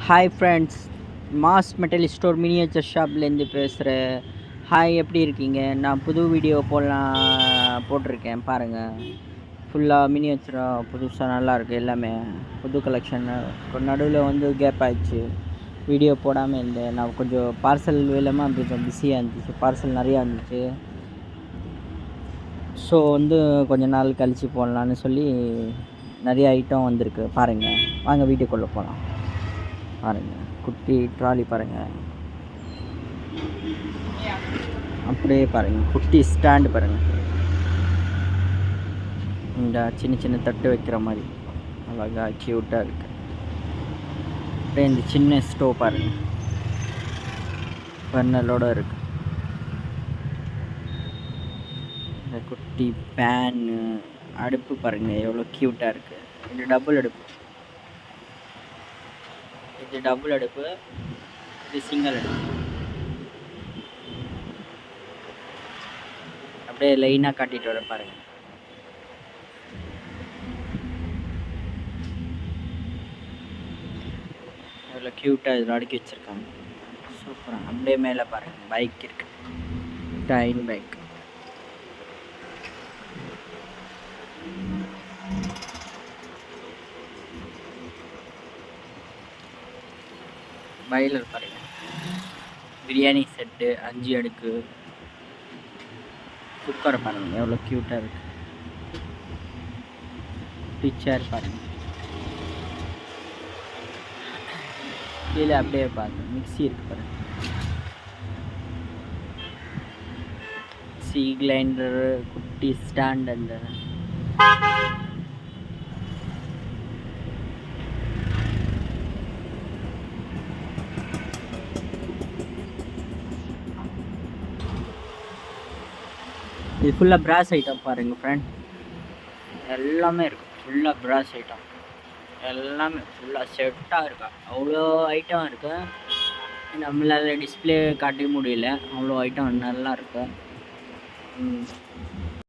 Hi friends, mass metal store miniature ஷாப்லேருந்து பேசுகிறேன். Hi, எப்படி இருக்கீங்க? நான் புது வீடியோ போட்டிருக்கேன் பாருங்கள். ஃபுல்லாக மினியேச்சராக புதுசாக நல்லாயிருக்கு. எல்லாமே புது கலெக்ஷன். நடுவில் வந்து கேப் ஆயிடுச்சு, வீடியோ போடாமல் இருந்தேன். நான் கொஞ்சம் பார்சல் வேலைமாக கொஞ்சம் பிஸியாக இருந்துச்சு, பார்சல் நிறையா இருந்துச்சு. ஸோ வந்து கொஞ்ச நாள் கழித்து போடலான்னு சொல்லி நிறைய ஐட்டம் வந்திருக்கு பாருங்கள். வாங்க வீடியோக்குள்ளே போகலாம். பாருங்கள், குட்டி ட்ராலி பாருங்கள். அப்படியே பாருங்கள், குட்டி ஸ்டாண்டு பாருங்கள். இந்த சின்ன சின்ன தட்டு வைக்கிற மாதிரி அழகா க்யூட்டாக இருக்குது. அப்படியே இந்த சின்ன ஸ்டோவ் பாருங்கள், பர்னலோடு இருக்குது. இந்த குட்டி பேனு அடுப்பு பாருங்கள், எவ்வளோ க்யூட்டாக இருக்குது. இது டபுள் அடுப்பு, இது டபுள் அடுப்பு, இது சிங்கிள் அடுப்பு. அப்படியே லைனாக காட்டிட்டு வர பாருங்கள். எவ்வளோ க்யூட்டாக இதில் அடுக்கி வச்சுருக்காங்க, சூப்பராக. அப்படியே மேலே பாருங்கள், பைக் இருக்குது, டைன் பைக். பைலர் பாருங்கள், பிரியாணி செட்டு 5 அடுக்கு. குக்கர் பாருங்கள், எவ்வளோ க்யூட்டாக இருக்குது. பிக்சர் பாருங்கள். கீழே அப்படியே பாருங்கள், மிக்ஸி இருக்குது பாருங்கள், மிக்ஸி கிரைண்டரு, குட்டி ஸ்டாண்ட். அந்த இது ஃபுல்லாக பிராஸ் ஐட்டம் பாருங்கள் ஃப்ரெண்ட். எல்லாமே இருக்குது, ஃபுல்லாக பிராஸ் ஐட்டம். எல்லாமே ஃபுல்லாக செட்டாக இருக்கா, அவ்வளோ ஐட்டம் இருக்குது. நம்மளால் டிஸ்பிளே காட்ட முடியல, அவ்வளோ ஐட்டம் நல்லா இருக்குது.